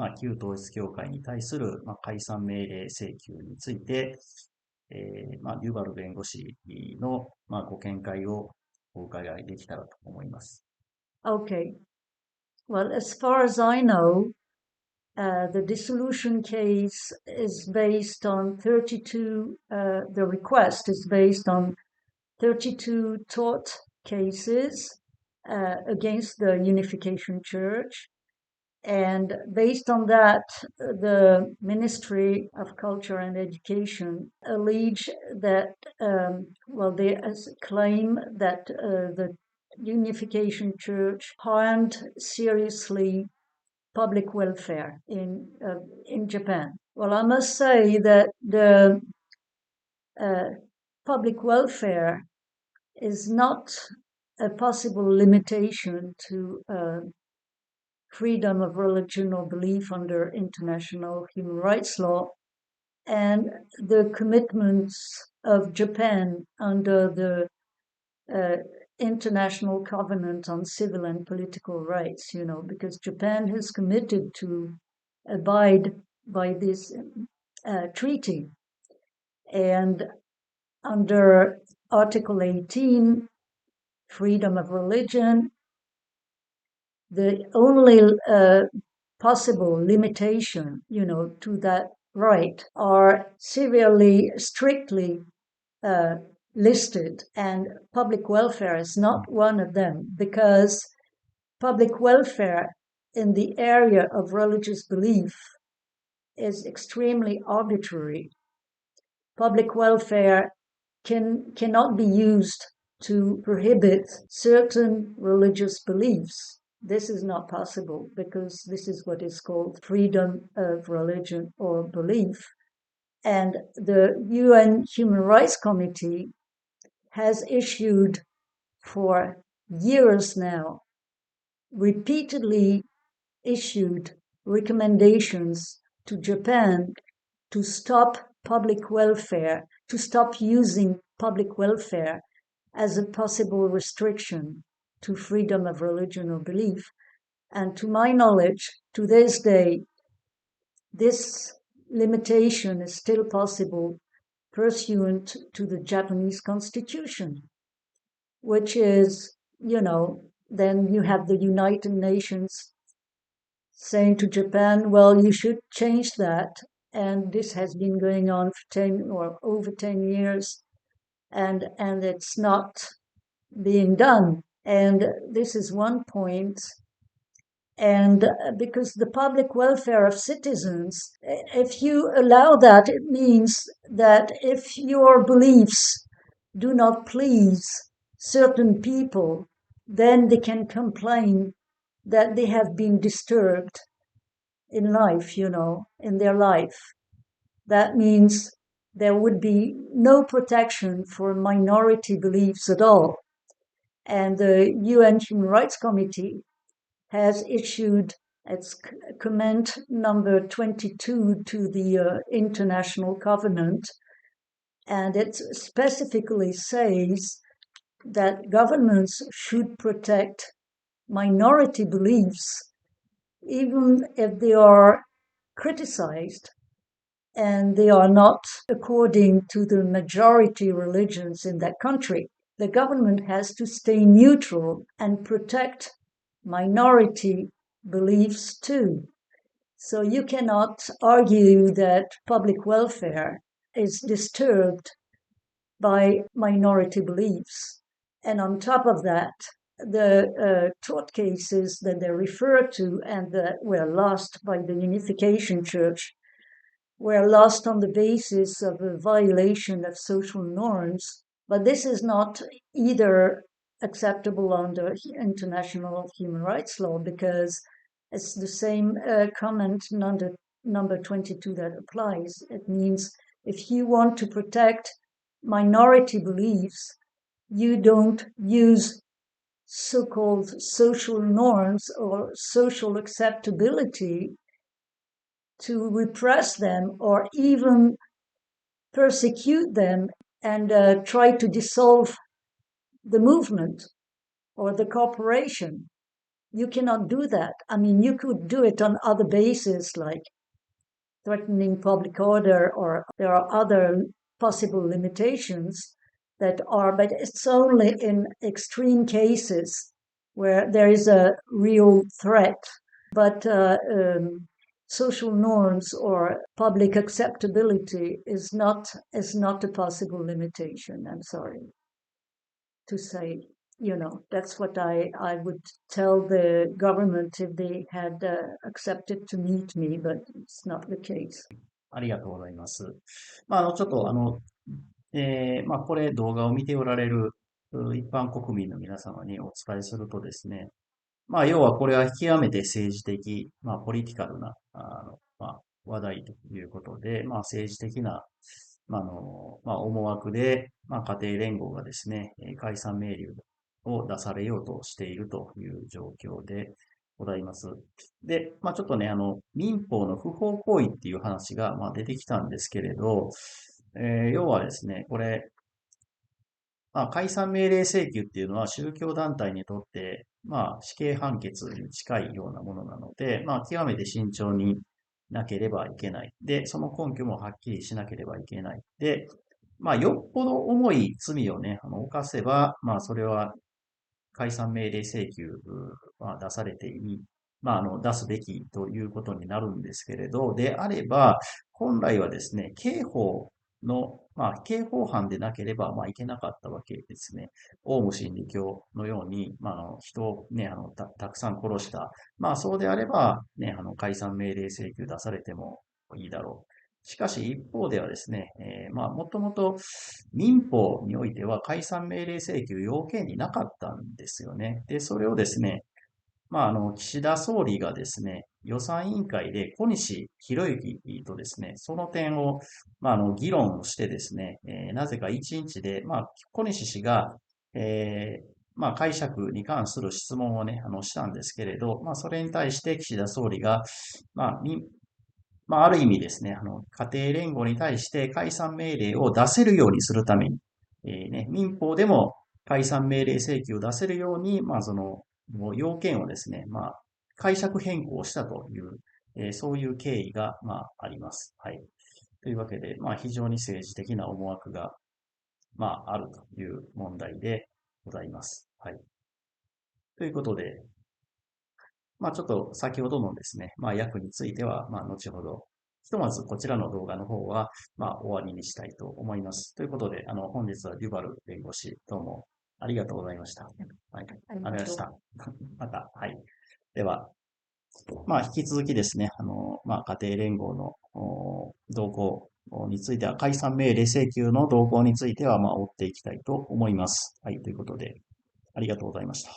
旧統一教会に対する、解散命令請求について、デュバル弁護士の、ご見解をお伺いできたらと思います。Okay. Well, as far as I know, the dissolution case is based on 32, the request is based on 32 tort cases against the Unification Church. And based on that, the Ministry of Culture and Education allege that, they claim that the Unification Church harmed seriously public welfare in Japan. Well, I must say that the public welfare is not a possible limitation to freedom of religion or belief under international human rights law, and the commitments of Japan under the International Covenant on Civil and Political Rights, because Japan has committed to abide by this treaty. And under Article 18, freedom of religion, the only possible limitation, to that right are severely, strictly listed, and public welfare is not one of them, because public welfare in the area of religious belief is extremely arbitrary. Public welfare cannot be used to prohibit certain religious beliefs. This is not possible because this is what is called freedom of religion or belief. And the UN Human Rights Committee has issued for years now, repeatedly issued recommendations to Japan to stop public welfare, to stop using public welfare as a possible restriction to freedom of religion or belief. And to my knowledge, to this day, this limitation is still possible pursuant to the Japanese Constitution, which is, then you have the United Nations saying to Japan, well, you should change that. And this has been going on for 10 or over 10 years, and it's not being done. And this is one point. And because the public welfare of citizens, if you allow that, it means that if your beliefs do not please certain people, then they can complain that they have been disturbed in life, in their life. That means there would be no protection for minority beliefs at all. And the UN Human Rights Committee has issued its comment number 22 to the International Covenant, and it specifically says that governments should protect minority beliefs, even if they are criticized and they are not according to the majority religions in that country. The government has to stay neutral and protect minority beliefs too. So you cannot argue that public welfare is disturbed by minority beliefs. And on top of that, the tort cases that they refer to and that were lost by the Unification Church were lost on the basis of a violation of social norms. But this is not either acceptable under international human rights law, because it's the same comment number 22 that applies. It means if you want to protect minority beliefs, you don't use so-called social norms or social acceptability to repress them or even persecute them and try to dissolve the movement or the corporation. you cannot do that. I mean, you could do it on other bases, like threatening public order, or there are other possible limitations that are, but it's only in extreme cases where there is a real threat. But social norms or public acceptability is not a possible limitation. I'm sorry to say. That's what I would tell the government if they had accepted to meet me, but it's not the case. ありがとうございます。ちょっとこれ動画を見ておられる一般国民の皆様にお伝えするとですね、要はこれは極めて政治的、ポリティカルな、話題ということで、政治的な、思惑で、家庭連合がですね、解散命令を出されようとしているという状況でございます。で、ちょっとね、民法の不法行為っていう話が、出てきたんですけれど、要はですね、これ、解散命令請求っていうのは宗教団体にとって、死刑判決に近いようなものなので、極めて慎重になければいけない。で、その根拠もはっきりしなければいけない。で、よっぽど重い罪をね、犯せば、それは解散命令請求は出されていい。出すべきということになるんですけれど、であれば、本来はですね、刑法の、刑法犯でなければ、いけなかったわけですね。オウム真理教のように、人をね、たくさん殺した。そうであれば、ね、解散命令請求出されてもいいだろう。しかし一方ではですね、もともと民法においては解散命令請求要件になかったんですよね。で、それをですね、岸田総理がですね、予算委員会で小西博之とですね、その点を、議論してですね、なぜか一日で、小西氏が、解釈に関する質問をね、したんですけれど、それに対して岸田総理が、ある意味ですね、家庭連合に対して解散命令を出せるようにするために、民法でも解散命令請求を出せるように、その要件をですね、解釈変更したという、そういう経緯が、あります。はい。というわけで、非常に政治的な思惑が、あるという問題でございます。はい。ということで、ちょっと先ほどのですね、訳については、後ほど、ひとまずこちらの動画の方は、終わりにしたいと思います。ということで、本日はデュバル弁護士、どうもありがとうございました。はい。ありがとうございました。また、はい。では、引き続きですね、家庭連合の動向については、解散命令請求の動向については、追っていきたいと思います。はい。ということで、ありがとうございました。